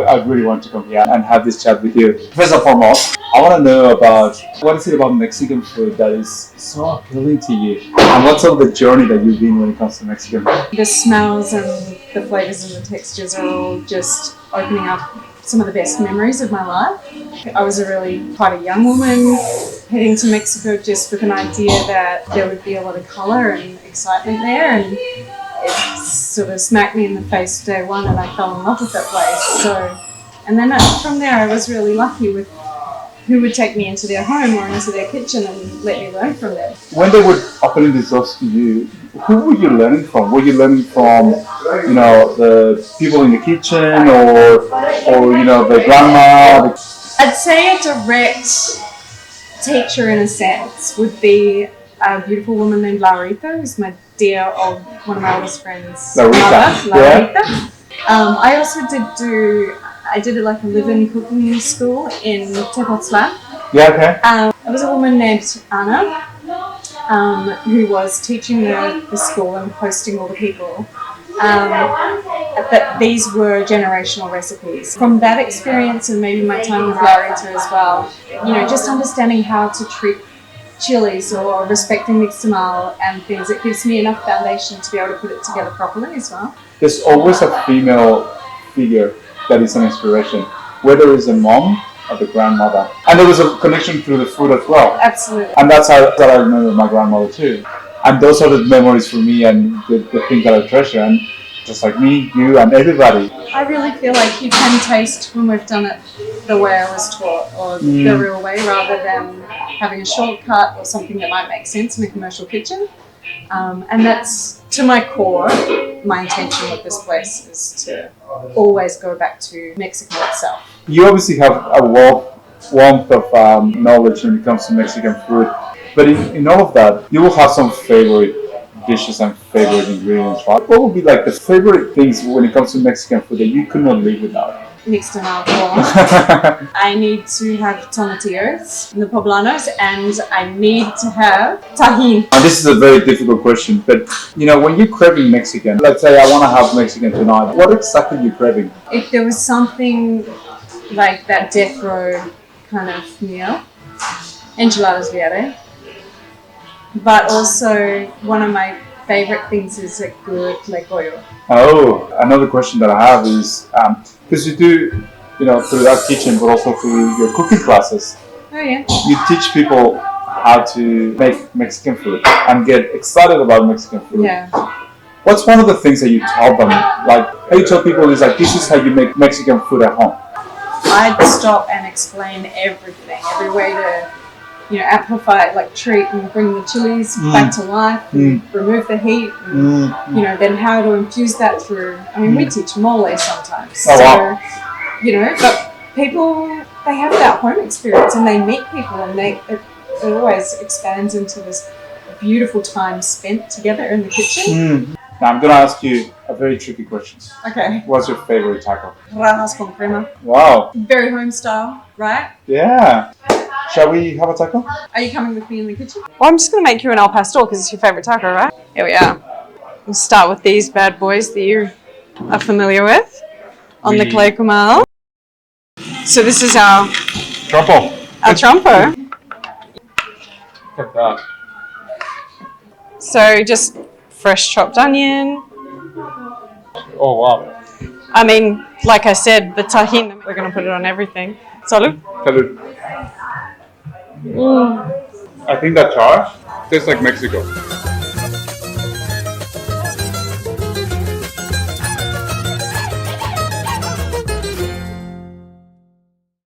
I really want to come here and have this chat with you. First and foremost, I want to know about what is it about Mexican food that is so appealing to you? And what's sort of the journey that you've been when it comes to Mexican food? The smells and the flavors and the textures are all just opening up some of the best memories of my life. I was quite a young woman heading to Mexico just with an idea that there would be a lot of color and excitement there, and it sort of smacked me in the face day one, and I fell in love with that place. And then from there I was really lucky with who would take me into their home or into their kitchen and let me learn from them. When they were opening these doors to you, who were you learning from? Were you learning from, the people in the kitchen or the grandma? I'd say a direct teacher in a sense would be a beautiful woman named Laurita, who's my dear old, one of my oldest friends' mother, Laurita. Yeah. I also did like a live-in cooking school in Tepoztlan. Yeah, okay. There was a woman named Anna who was teaching the school and hosting all the people. But these were generational recipes. From that experience and maybe my time with Laurita as well, just understanding how to treat chilies or respecting nixtamal and things, it gives me enough foundation to be able to put it together properly as well. There's always a female figure that is an inspiration, whether it's a mom or the grandmother. And there was a connection through the food as well. Absolutely. And that's how I remember my grandmother too. And those are the memories for me and the things that I treasure. And just like me, you, and everybody. I really feel like you can taste when we've done it the way I was taught, or the real way, rather than having a shortcut or something that might make sense in a commercial kitchen. And that's, to my core, my intention with this place is to always go back to Mexico itself. You obviously have a warmth of knowledge when it comes to Mexican food, but in all of that, you will have some favorite dishes and favorite ingredients, right? What would be like the favorite things when it comes to Mexican food that you could not live without? Nixtamal. I need to have tomatillos, the poblanos, and I need to have tajín. And this is a very difficult question, but when you're craving Mexican, let's say I want to have Mexican tonight, what exactly are you craving? If there was something like that death row kind of meal, Enchiladas Verdes. But also, one of my favorite things is a good legoyo. Oh, another question that I have is, because you do, through that kitchen, but also through your cooking classes. Oh yeah. You teach people how to make Mexican food and get excited about Mexican food. Yeah. What's one of the things that you tell them? Like, how you tell people is like, this is how you make Mexican food at home. I'd stop and explain everything, every way to amplify it, like treat and bring the chilies back to life, and remove the heat, and, then how to infuse that through. I mean, we teach mole sometimes. Oh, wow. But people, they have that home experience and they meet people, and it always expands into this beautiful time spent together in the kitchen. Now, I'm going to ask you a very tricky question. Okay. What's your favorite taco? Rajas con crema. Wow. Very home style, right? Yeah. Shall we have a taco? Are you coming with me in the kitchen? Well, I'm just going to make you an al pastor because it's your favourite taco, right? Here we are. We'll start with these bad boys that you are familiar with on the clay comal. So this is our trompo. Our trompo. Look at that. So just fresh chopped onion. Oh, wow. I mean, like I said, the tajín, we're going to put it on everything. Salud. Salud. I think that char tastes like Mexico.